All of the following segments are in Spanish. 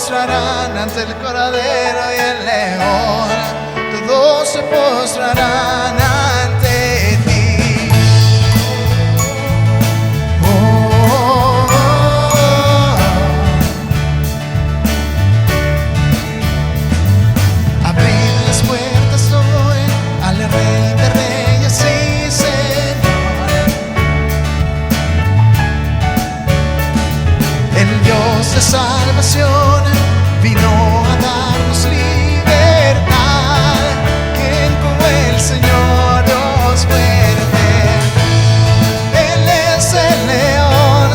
postrarán ante el Cordero y el León. Todos se postrarán ante ti. Oh, abrid las puertas hoy al Rey de Reyes, sí, Señor. El Dios de salvación vino a darnos libertad. ¿Quién como el Señor Dios fuerte? Él es el león,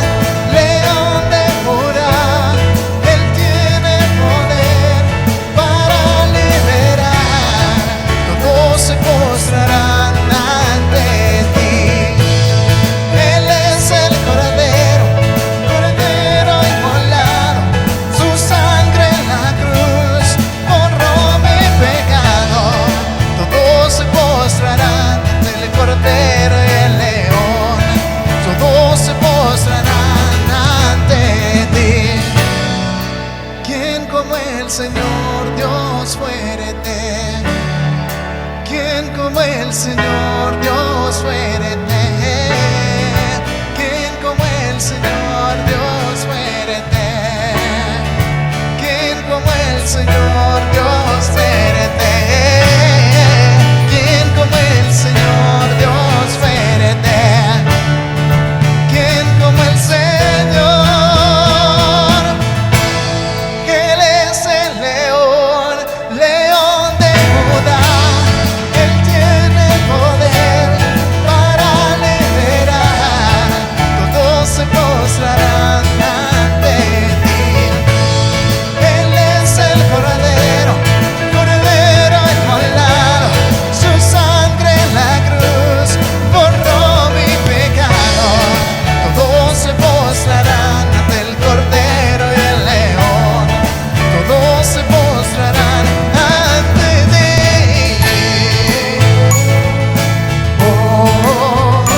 león de Judá. Él tiene poder para liberar. Todos se postrarán ante ti. Él es el Cordero, Cordero inmolado. Su sangre en la cruz borró mi pecado. Todos se postrarán ante el Cordero y el León. Todos se postrarán ante ti. ¿Quién como el Señor Dios fuerte? ¿Quién como el Señor Dios fuerte? ¿Quién como el Señor Dios fuerte? ¿Quién como el Señor Dios fuerte? ¿Quién como el Señor Dios fuerte? ¿Quién como el Señor? Él es el león, león de Judá. Él tiene poder para liberar. Todos se postrarán ante ti. Él es el Cordero, Cordero inmolado. Su sangre en la cruz borró mi pecado. Todos se postrarán ante el Cordero y el León. Todos se postrarán ante ti. Oh, oh, oh.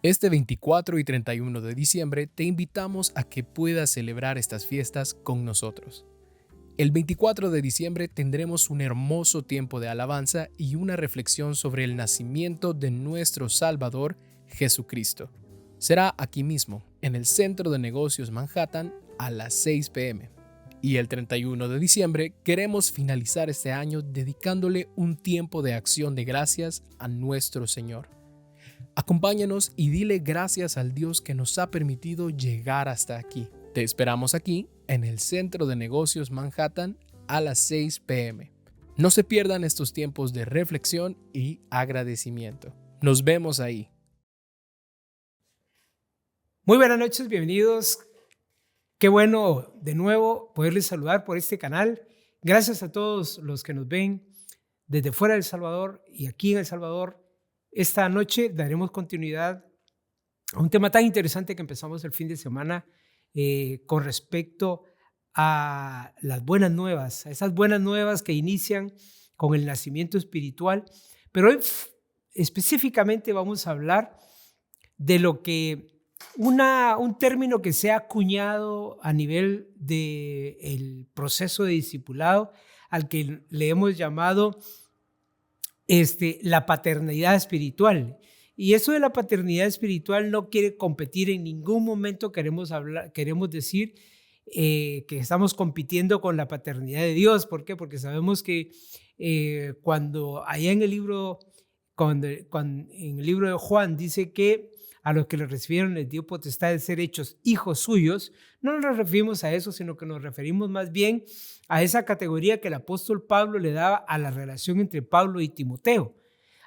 Este 24 y 31 de diciembre te invitamos a que puedas celebrar estas fiestas con nosotros. El 24 de diciembre tendremos un hermoso tiempo de alabanza y una reflexión sobre el nacimiento de nuestro Salvador, Jesucristo. Será aquí mismo, en el Centro de Negocios Manhattan, a las 6 p.m. Y el 31 de diciembre queremos finalizar este año dedicándole un tiempo de acción de gracias a nuestro Señor. Acompáñanos y dile gracias al Dios que nos ha permitido llegar hasta aquí. Te esperamos aquí, en el Centro de Negocios Manhattan, a las 6 p.m. No se pierdan estos tiempos de reflexión y agradecimiento. Nos vemos ahí. Muy buenas noches, bienvenidos. Qué bueno de nuevo poderles saludar por este canal. Gracias a todos los que nos ven desde fuera de El Salvador y aquí en El Salvador. Esta noche daremos continuidad a un tema tan interesante que empezamos el fin de semana con respecto a las buenas nuevas, a esas buenas nuevas que inician con el nacimiento espiritual. Pero hoy específicamente vamos a hablar de lo que un término que se ha acuñado a nivel del proceso de discipulado, al que le hemos llamado la paternidad espiritual. Y eso de la paternidad espiritual no quiere competir en ningún momento. Queremos decir que estamos compitiendo con la paternidad de Dios. ¿Por qué? Porque sabemos que cuando allá en el libro de Juan dice que a los que le recibieron les dio potestad de ser hechos hijos suyos, no nos referimos a eso, sino que nos referimos más bien a esa categoría que el apóstol Pablo le daba a la relación entre Pablo y Timoteo.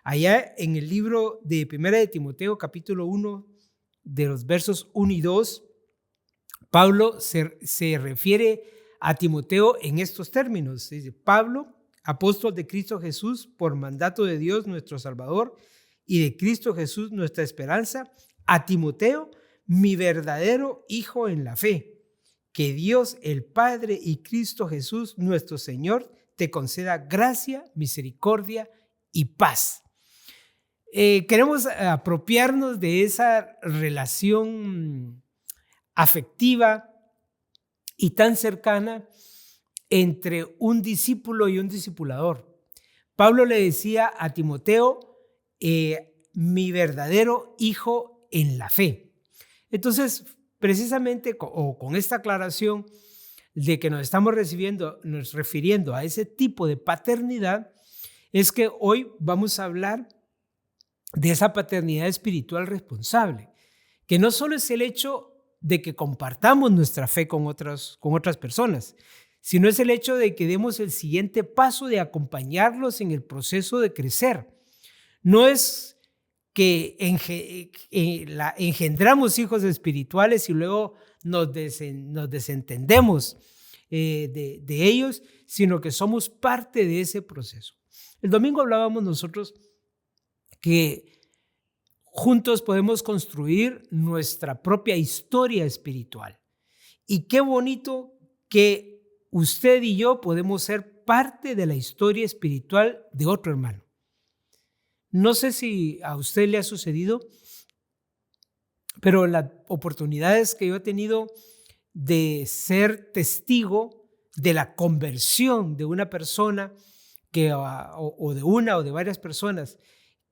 Allá en el libro de Primera de Timoteo, capítulo 1, de los versos 1 y 2, Pablo se refiere a Timoteo en estos términos. Dice: Pablo, apóstol de Cristo Jesús, por mandato de Dios nuestro Salvador y de Cristo Jesús nuestra esperanza, a Timoteo, mi verdadero hijo en la fe, que Dios el Padre y Cristo Jesús nuestro Señor te conceda gracia, misericordia y paz. Queremos apropiarnos de esa relación afectiva y tan cercana entre un discípulo y un discipulador. Pablo le decía a Timoteo, mi verdadero hijo en la fe. Entonces, precisamente con esta aclaración de que nos estamos refiriendo a ese tipo de paternidad, es que hoy vamos a hablar de esa paternidad espiritual responsable, que no solo es el hecho de que compartamos nuestra fe con otras personas, sino es el hecho de que demos el siguiente paso de acompañarlos en el proceso de crecer. No es que engendramos hijos espirituales y luego nos desentendemos de ellos, sino que somos parte de ese proceso. El domingo hablábamos nosotros que juntos podemos construir nuestra propia historia espiritual. Y qué bonito que usted y yo podemos ser parte de la historia espiritual de otro hermano. No sé si a usted le ha sucedido, pero las oportunidades que yo he tenido de ser testigo de la conversión de una persona o de una o de varias personas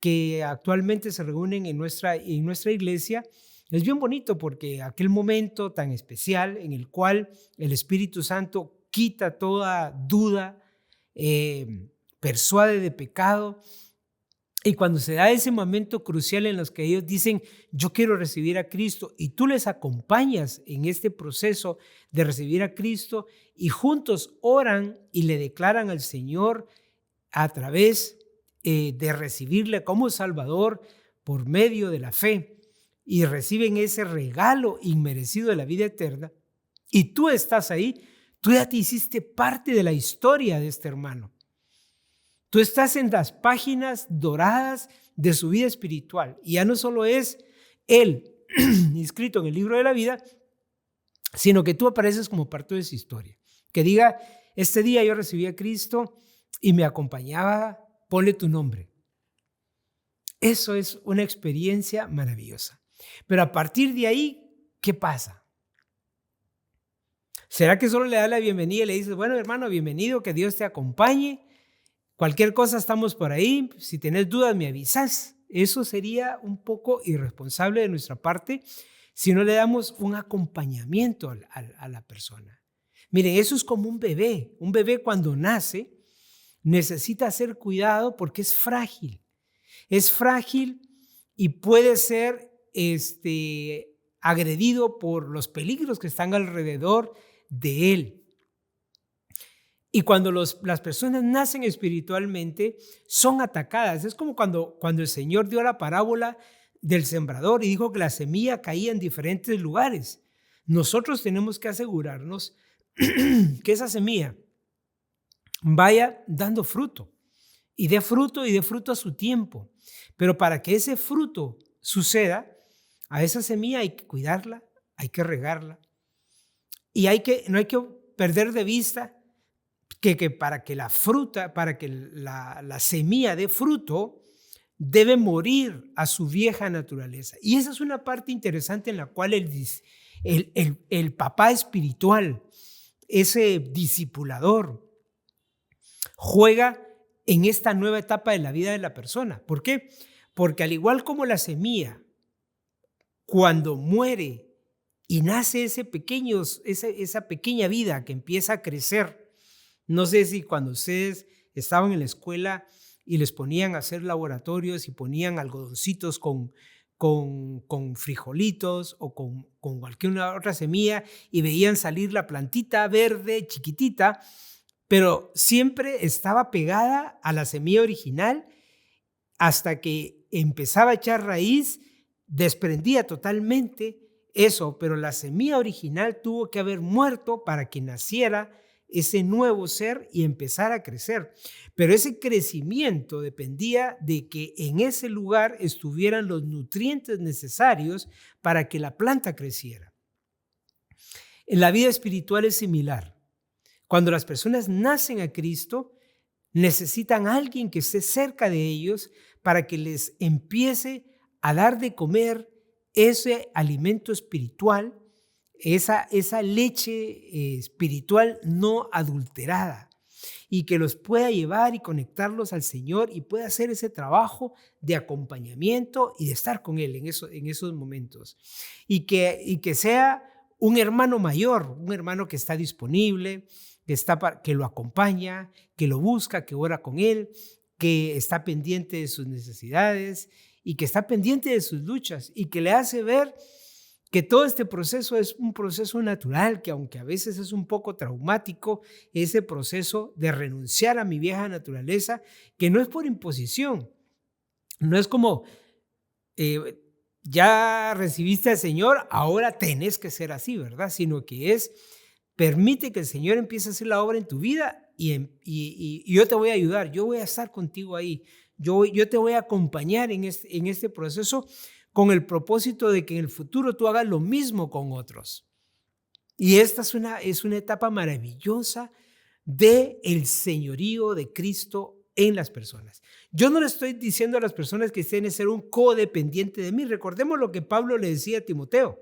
que actualmente se reúnen en nuestra iglesia, es bien bonito, porque aquel momento tan especial en el cual el Espíritu Santo quita toda duda, persuade de pecado, y cuando se da ese momento crucial en los que ellos dicen, yo quiero recibir a Cristo, y tú les acompañas en este proceso de recibir a Cristo, y juntos oran y le declaran al Señor a través de recibirle como Salvador por medio de la fe, y reciben ese regalo inmerecido de la vida eterna, y tú estás ahí, tú ya te hiciste parte de la historia de este hermano. Tú estás en las páginas doradas de su vida espiritual, y ya no solo es él inscrito en el libro de la vida, sino que tú apareces como parte de su historia. Que diga, este día yo recibí a Cristo y me acompañaba, ponle tu nombre. Eso es una experiencia maravillosa. Pero a partir de ahí, ¿qué pasa? ¿Será que solo le das la bienvenida y le dices, bueno, hermano, bienvenido, que Dios te acompañe? Cualquier cosa estamos por ahí, si tenés dudas me avisas. Eso sería un poco irresponsable de nuestra parte si no le damos un acompañamiento a la persona. Miren, eso es como un bebé. Un bebé cuando nace necesita ser cuidado porque es frágil. Es frágil y puede ser agredido por los peligros que están alrededor de él. Y cuando las personas nacen espiritualmente, son atacadas. Es como cuando el Señor dio la parábola del sembrador y dijo que la semilla caía en diferentes lugares. Nosotros tenemos que asegurarnos que esa semilla vaya dando fruto. y dé fruto a su tiempo. Pero para que ese fruto suceda, a esa semilla hay que cuidarla, hay que regarla. Y no hay que perder de vista que para que la semilla dé fruto, debe morir a su vieja naturaleza. Y esa es una parte interesante en la cual el papá espiritual, ese discipulador, juega en esta nueva etapa de la vida de la persona. ¿Por qué? Porque al igual como la semilla, cuando muere y nace esa pequeña vida que empieza a crecer, no sé si cuando ustedes estaban en la escuela y les ponían a hacer laboratorios y ponían algodoncitos con frijolitos o con cualquier otra semilla y veían salir la plantita verde chiquitita, pero siempre estaba pegada a la semilla original hasta que empezaba a echar raíz, desprendía totalmente eso, pero la semilla original tuvo que haber muerto para que naciera ese nuevo ser y empezara a crecer. Pero ese crecimiento dependía de que en ese lugar estuvieran los nutrientes necesarios para que la planta creciera. En la vida espiritual es similar. Cuando las personas nacen a Cristo, necesitan a alguien que esté cerca de ellos para que les empiece a dar de comer ese alimento espiritual, esa leche espiritual no adulterada, y que los pueda llevar y conectarlos al Señor y pueda hacer ese trabajo de acompañamiento y de estar con Él en esos momentos. Y que sea un hermano mayor, un hermano que está disponible, que lo acompaña, que lo busca, que ora con Él, que está pendiente de sus necesidades y que está pendiente de sus luchas y que le hace ver que todo este proceso es un proceso natural, que aunque a veces es un poco traumático, ese proceso de renunciar a mi vieja naturaleza, que no es por imposición, no es como ya recibiste al Señor, ahora tenés que ser así, ¿verdad? Sino que permite que el Señor empiece a hacer la obra en tu vida y yo te voy a ayudar, yo voy a estar contigo ahí, yo te voy a acompañar en este proceso, con el propósito de que en el futuro tú hagas lo mismo con otros. Y esta es una etapa maravillosa del señorío de Cristo en las personas. Yo no le estoy diciendo a las personas que tienen que ser un codependiente de mí. Recordemos lo que Pablo le decía a Timoteo: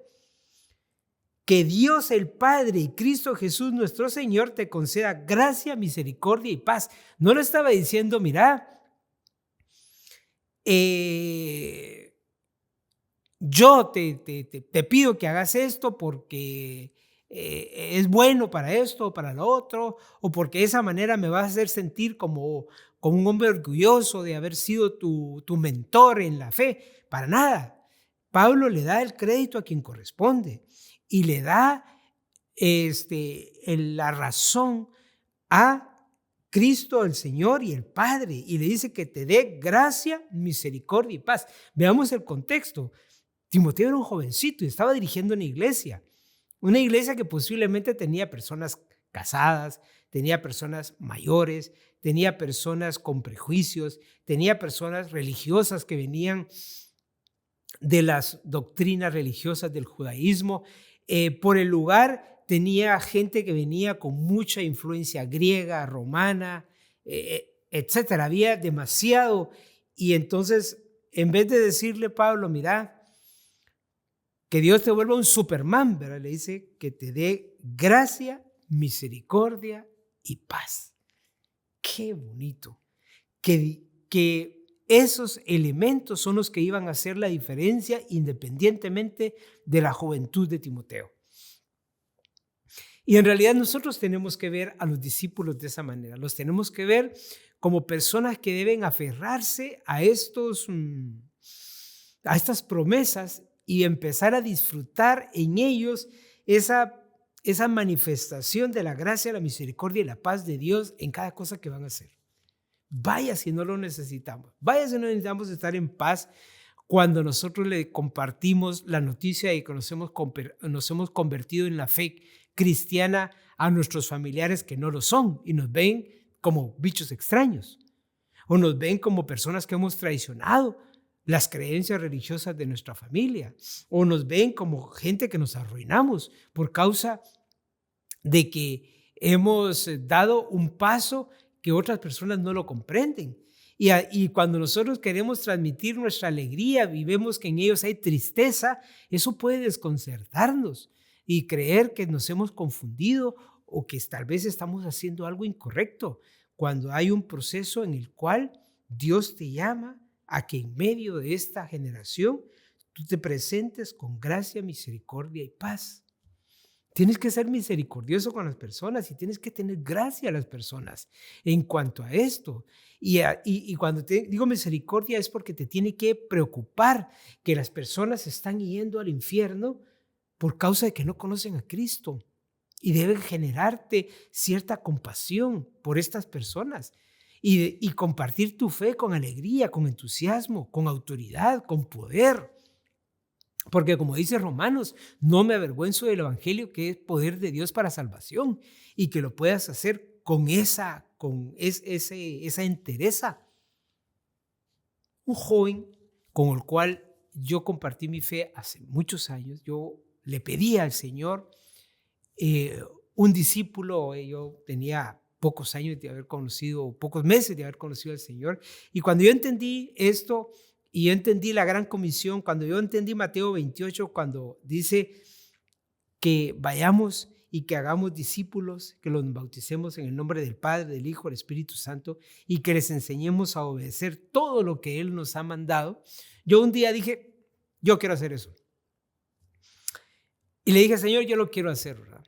que Dios el Padre y Cristo Jesús nuestro Señor te conceda gracia, misericordia y paz. No le estaba diciendo, mira, yo te pido que hagas esto porque es bueno para esto o para lo otro, o porque de esa manera me vas a hacer sentir como un hombre orgulloso de haber sido tu mentor en la fe. Para nada. Pablo le da el crédito a quien corresponde y le da la razón a Cristo, el Señor y el Padre, y le dice que te dé gracia, misericordia y paz. Veamos el contexto. Timoteo era un jovencito y estaba dirigiendo una iglesia que posiblemente tenía personas casadas, tenía personas mayores, tenía personas con prejuicios, tenía personas religiosas que venían de las doctrinas religiosas del judaísmo. Por el lugar tenía gente que venía con mucha influencia griega, romana, etcétera. Había demasiado. Y entonces, en vez de decirle Pablo, mira, que Dios te vuelva un Superman, ¿verdad? Le dice que te dé gracia, misericordia y paz. Qué bonito. Que esos elementos son los que iban a hacer la diferencia independientemente de la juventud de Timoteo. Y en realidad nosotros tenemos que ver a los discípulos de esa manera. Los tenemos que ver como personas que deben aferrarse a estas promesas y empezar a disfrutar en ellos esa manifestación de la gracia, la misericordia y la paz de Dios en cada cosa que van a hacer. Vaya si no lo necesitamos. Vaya si no necesitamos estar en paz cuando nosotros le compartimos la noticia de que nos hemos convertido en la fe cristiana a nuestros familiares que no lo son y nos ven como bichos extraños. o nos ven como personas que hemos traicionado las creencias religiosas de nuestra familia, o nos ven como gente que nos arruinamos por causa de que hemos dado un paso que otras personas no lo comprenden. Y cuando nosotros queremos transmitir nuestra alegría y vemos que en ellos hay tristeza, eso puede desconcertarnos y creer que nos hemos confundido o que tal vez estamos haciendo algo incorrecto, cuando hay un proceso en el cual Dios te llama a que en medio de esta generación tú te presentes con gracia, misericordia y paz. Tienes que ser misericordioso con las personas y tienes que tener gracia a las personas en cuanto a esto. Y cuando te digo misericordia es porque te tiene que preocupar que las personas están yendo al infierno por causa de que no conocen a Cristo. Y debe generarte cierta compasión por estas personas y compartir tu fe con alegría, con entusiasmo, con autoridad, con poder. Porque como dice Romanos, no me avergüenzo del evangelio, que es poder de Dios para salvación, y que lo puedas hacer con esa entereza. Un joven con el cual yo compartí mi fe hace muchos años, yo le pedí al Señor, un discípulo, yo tenía pocos años de haber conocido, pocos meses de haber conocido al Señor, y cuando yo entendí esto, y yo entendí la gran comisión, cuando yo entendí Mateo 28, cuando dice que vayamos y que hagamos discípulos, que los bauticemos en el nombre del Padre, del Hijo, del Espíritu Santo, y que les enseñemos a obedecer todo lo que Él nos ha mandado, yo un día dije, yo quiero hacer eso. Y le dije, Señor, yo lo quiero hacer, ¿verdad?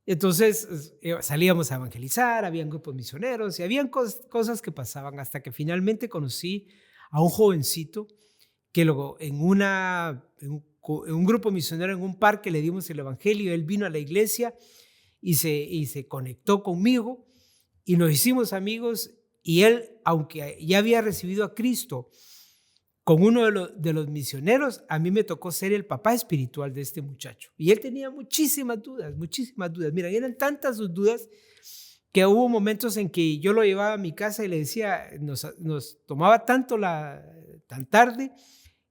Entonces salíamos a evangelizar, habían grupos misioneros y habían cosas que pasaban hasta que finalmente conocí a un jovencito que luego en un grupo misionero en un parque le dimos el evangelio. Él vino a la iglesia y se conectó conmigo y nos hicimos amigos, y él, aunque ya había recibido a Cristo con uno de los misioneros, a mí me tocó ser el papá espiritual de este muchacho. Y él tenía muchísimas dudas, muchísimas dudas. Mira, eran tantas sus dudas que hubo momentos en que yo lo llevaba a mi casa y le decía, nos tomaba tan tarde,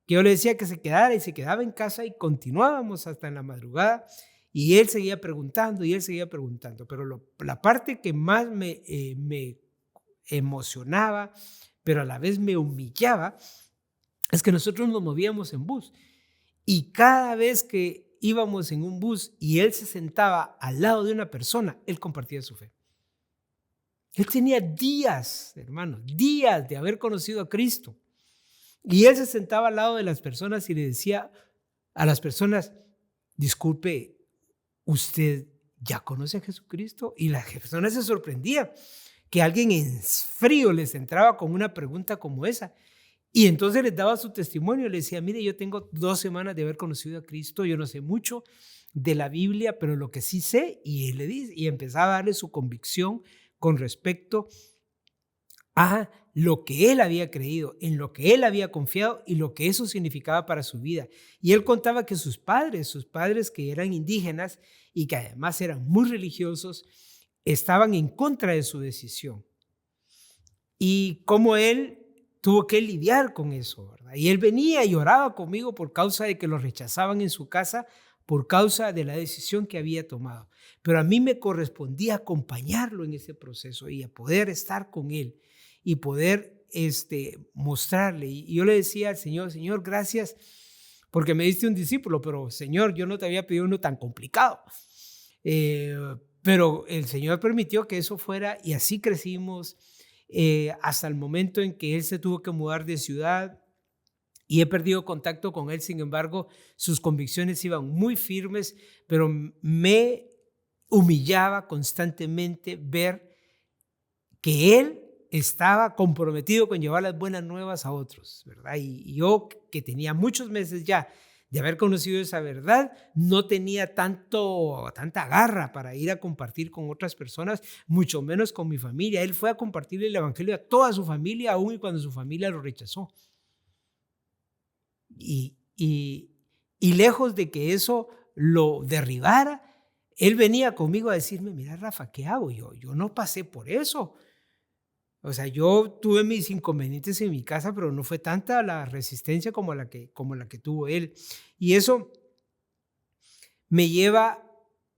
que yo le decía que se quedara, y se quedaba en casa y continuábamos hasta en la madrugada, y él seguía preguntando y él seguía preguntando. Pero la parte que más me emocionaba, pero a la vez me humillaba, es que nosotros nos movíamos en bus, y cada vez que íbamos en un bus y él se sentaba al lado de una persona, él compartía su fe. Él tenía días, hermanos, días de haber conocido a Cristo, y él se sentaba al lado de las personas y le decía a las personas, disculpe, ¿usted ya conoce a Jesucristo? Y las personas se sorprendían que alguien en frío les entraba con una pregunta como esa. Y entonces les daba su testimonio, le decía, mire, yo tengo 2 semanas de haber conocido a Cristo, yo no sé mucho de la Biblia, pero lo que sí sé, y él le dice, y empezaba a darle su convicción con respecto a lo que él había creído, en lo que él había confiado y lo que eso significaba para su vida. Y él contaba que sus padres que eran indígenas y que además eran muy religiosos, estaban en contra de su decisión. Y cómo él tuvo que lidiar con eso, ¿verdad? Y él venía y oraba conmigo por causa de que lo rechazaban en su casa, por causa de la decisión que había tomado. Pero a mí me correspondía acompañarlo en ese proceso y a poder estar con él y poder mostrarle. Y yo le decía al Señor, Señor, gracias porque me diste un discípulo, pero Señor, yo no te había pedido uno tan complicado. Pero el Señor permitió que eso fuera, y así crecimos hasta el momento en que él se tuvo que mudar de ciudad. Y he perdido contacto con él, sin embargo, sus convicciones iban muy firmes, pero me humillaba constantemente ver que él estaba comprometido con llevar las buenas nuevas a otros, ¿verdad? Y yo, que tenía muchos meses ya de haber conocido esa verdad, no tenía tanta garra para ir a compartir con otras personas, mucho menos con mi familia. Él fue a compartir el evangelio a toda su familia, aún y cuando su familia lo rechazó. Y lejos de que eso lo derribara, él venía conmigo a decirme, mira, Rafa, ¿qué hago? Yo no pasé por eso. O sea, yo tuve mis inconvenientes en mi casa, pero no fue tanta la resistencia como la que tuvo él. Y eso me lleva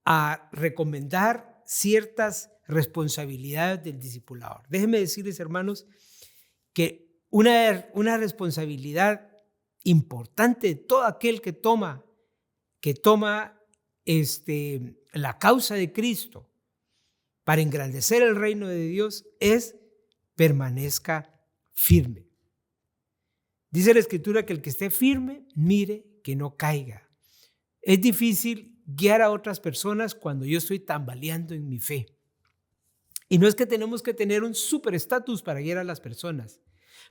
a recomendar ciertas responsabilidades del discipulador. Déjenme decirles, hermanos, que una responsabilidad importante de todo aquel que toma la causa de Cristo para engrandecer el reino de Dios es permanezca firme. Dice la Escritura que el que esté firme, mire que no caiga. Es difícil guiar a otras personas cuando yo estoy tambaleando en mi fe. Y no es que tenemos que tener un super estatus para guiar a las personas,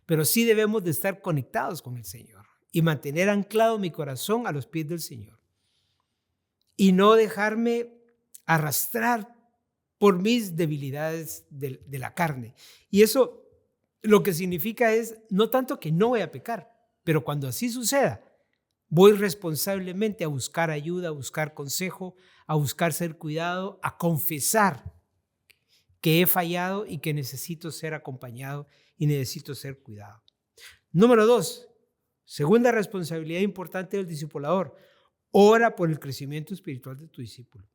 pero sí debemos de estar conectados con el Señor y mantener anclado mi corazón a los pies del Señor. Y no dejarme arrastrar por mis debilidades de la carne. Y eso lo que significa es no tanto que no voy a pecar, pero cuando así suceda, voy responsablemente a buscar ayuda, a buscar consejo, a buscar ser cuidado, a confesar que he fallado y que necesito ser acompañado y necesito ser cuidado. Número 2, segunda responsabilidad importante del discipulador: ora por el crecimiento espiritual de tu discípulo.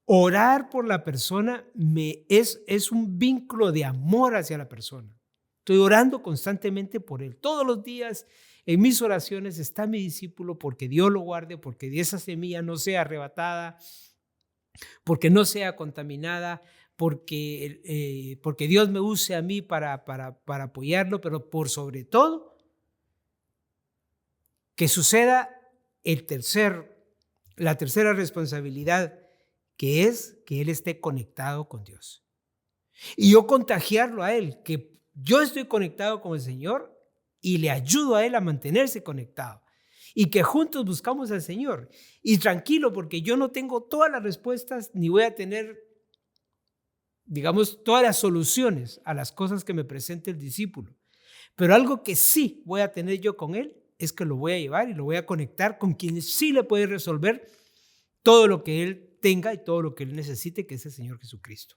Orar por la persona es un vínculo de amor hacia la persona. Estoy orando constantemente por él. Todos los días en mis oraciones está mi discípulo, porque Dios lo guarde, porque esa semilla no sea arrebatada, porque no sea contaminada, porque Dios me use a mí para apoyarlo, pero por sobre todo, que suceda la tercera responsabilidad, que es que él esté conectado con Dios. Y yo contagiarlo a él, que yo estoy conectado con el Señor y le ayudo a él a mantenerse conectado. Y que juntos buscamos al Señor. Y tranquilo, porque yo no tengo todas las respuestas, ni voy a tener, digamos, todas las soluciones a las cosas que me presente el discípulo. Pero algo que sí voy a tener yo con él es que lo voy a llevar y lo voy a conectar con quien sí le puede resolver todo lo que él tenga y todo lo que él necesite, que es el Señor Jesucristo.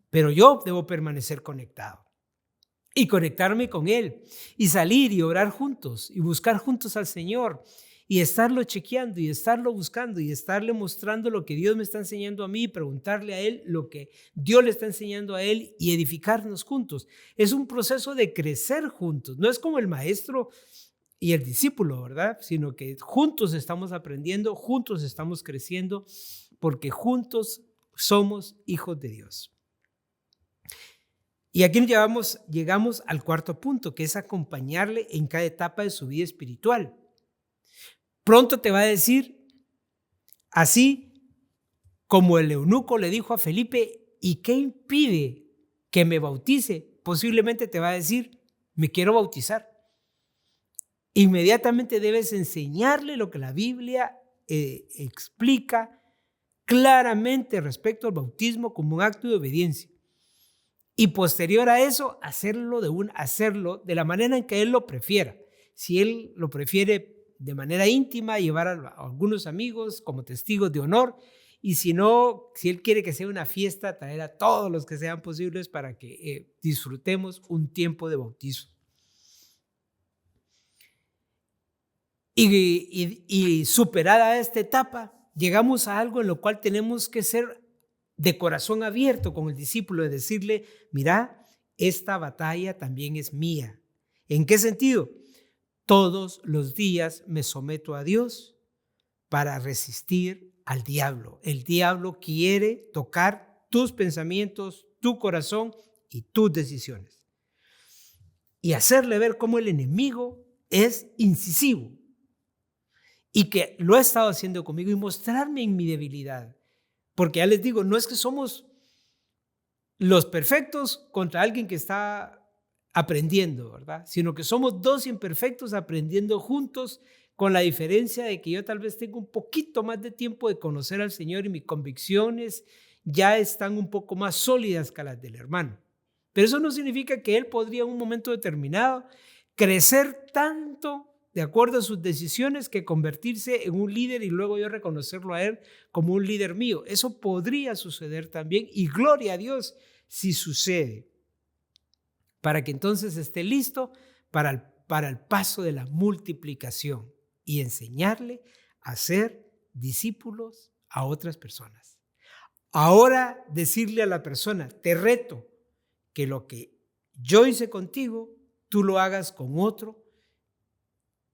Pero yo debo permanecer conectado y conectarme con él y salir y orar juntos y buscar juntos al Señor y estarlo chequeando y estarlo buscando y estarle mostrando lo que Dios me está enseñando a mí y preguntarle a él lo que Dios le está enseñando a él y edificarnos juntos. Es un proceso de crecer juntos. No es como el maestro y el discípulo, ¿verdad? Sino que juntos estamos aprendiendo, juntos estamos creciendo, porque juntos somos hijos de Dios. Y aquí llegamos al cuarto punto, que es acompañarle en cada etapa de su vida espiritual. Pronto te va a decir, así como el eunuco le dijo a Felipe, ¿y qué impide que me bautice? Posiblemente te va a decir, me quiero bautizar. Inmediatamente debes enseñarle lo que la Biblia explica claramente respecto al bautismo como un acto de obediencia. Y posterior a eso, hacerlo de la manera en que él lo prefiera. Si él lo prefiere de manera íntima, llevar a algunos amigos como testigos de honor. Y si no, si él quiere que sea una fiesta, traer a todos los que sean posibles para que disfrutemos un tiempo de bautizo. Y superada esta etapa, llegamos a algo en lo cual tenemos que ser de corazón abierto con el discípulo, de decirle, mira, esta batalla también es mía. ¿En qué sentido? Todos los días me someto a Dios para resistir al diablo. El diablo quiere tocar tus pensamientos, tu corazón y tus decisiones. Y hacerle ver cómo el enemigo es incisivo y que lo ha estado haciendo conmigo y mostrarme en mi debilidad. Porque ya les digo, no es que somos los perfectos contra alguien que está aprendiendo, ¿verdad? Sino que somos dos imperfectos aprendiendo juntos, con la diferencia de que yo tal vez tengo un poquito más de tiempo de conocer al Señor y mis convicciones ya están un poco más sólidas que las del hermano. Pero eso no significa que él podría en un momento determinado crecer tanto de acuerdo a sus decisiones que convertirse en un líder y luego yo reconocerlo a él como un líder mío. Eso podría suceder también y gloria a Dios si sucede. para que entonces esté listo para el paso de la multiplicación y enseñarle a ser discípulos a otras personas. Ahora decirle a la persona, te reto que lo que yo hice contigo, tú lo hagas con otro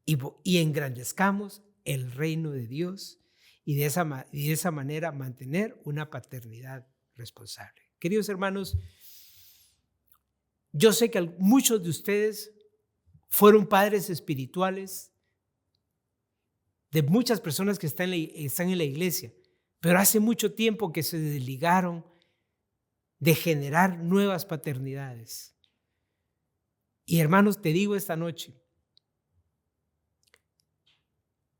y engrandezcamos el reino de Dios y de esa manera mantener una paternidad responsable. Queridos hermanos, yo sé que muchos de ustedes fueron padres espirituales de muchas personas que están en la iglesia, pero hace mucho tiempo que se desligaron de generar nuevas paternidades. Y hermanos, te digo esta noche,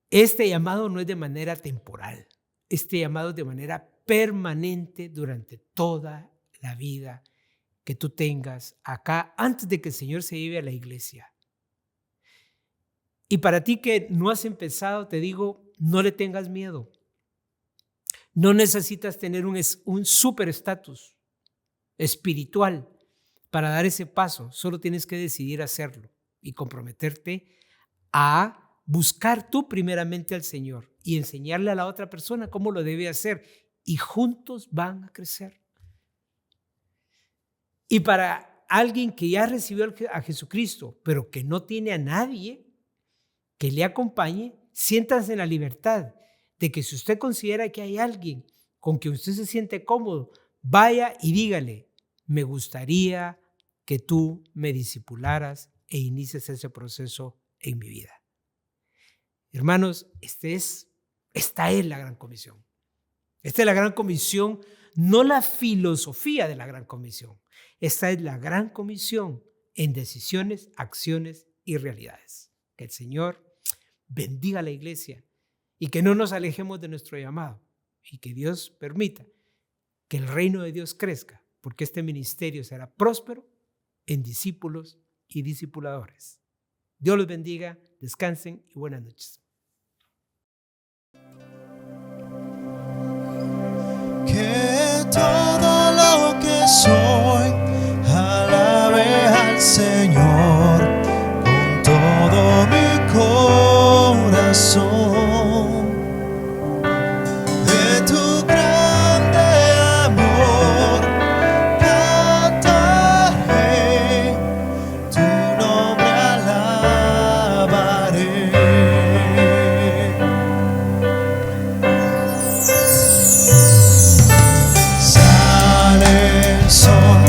este llamado no es de manera temporal, este llamado es de manera permanente durante toda la vida que tú tengas acá antes de que el Señor se lleve a la iglesia. Y para ti que no has empezado, te digo, no le tengas miedo. No necesitas tener un super estatus espiritual para dar ese paso. Solo tienes que decidir hacerlo y comprometerte a buscar tú primeramente al Señor y enseñarle a la otra persona cómo lo debe hacer. Y juntos van a crecer. Y para alguien que ya recibió a Jesucristo, pero que no tiene a nadie que le acompañe, siéntanse en la libertad de que si usted considera que hay alguien con quien usted se siente cómodo, vaya y dígale, me gustaría que tú me discipularas e inicies ese proceso en mi vida. Hermanos, esta es la gran comisión. Esta es la gran comisión, no la filosofía de la gran comisión. Esta es la gran comisión en decisiones, acciones y realidades. Que el Señor bendiga a la iglesia y que no nos alejemos de nuestro llamado y que Dios permita que el reino de Dios crezca, porque este ministerio será próspero en discípulos y discipuladores. Dios los bendiga, descansen y buenas noches. Que todo lo que soy alabe al Señor con todo mi corazón. De tu grande amor cantaré, tu nombre alabaré. Sale el sol.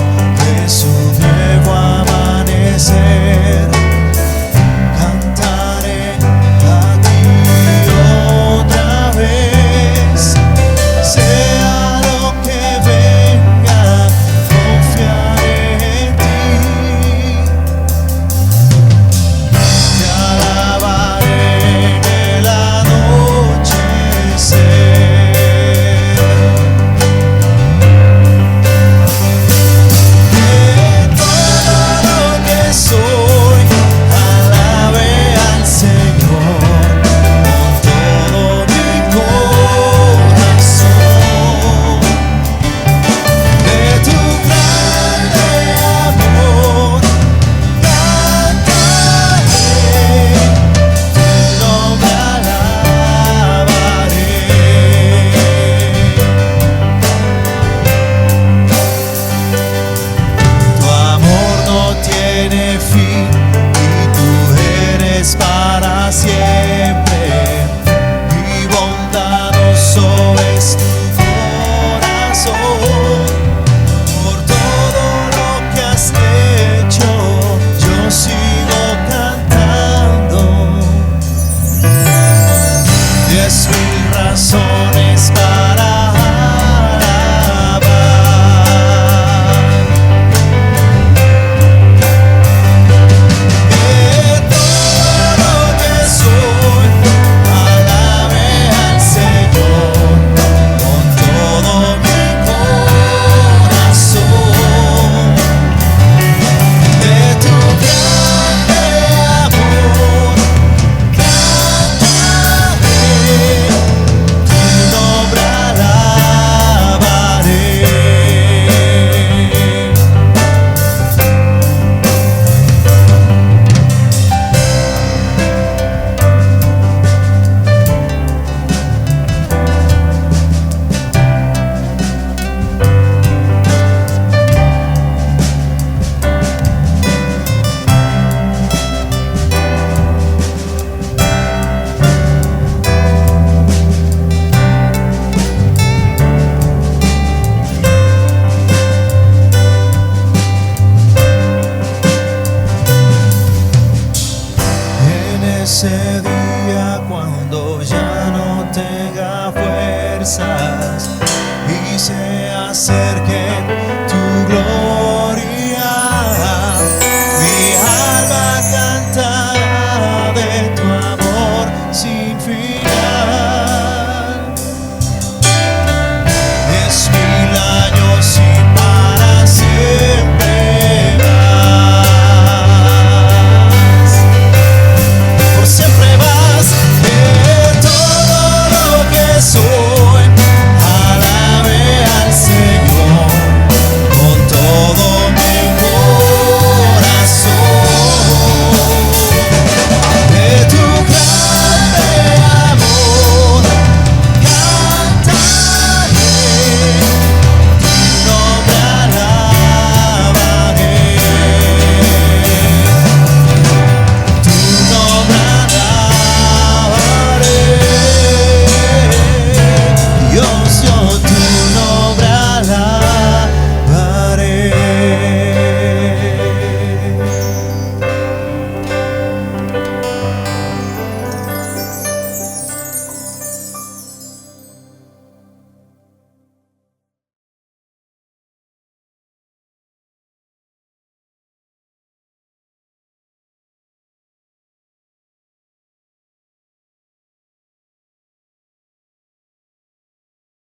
ser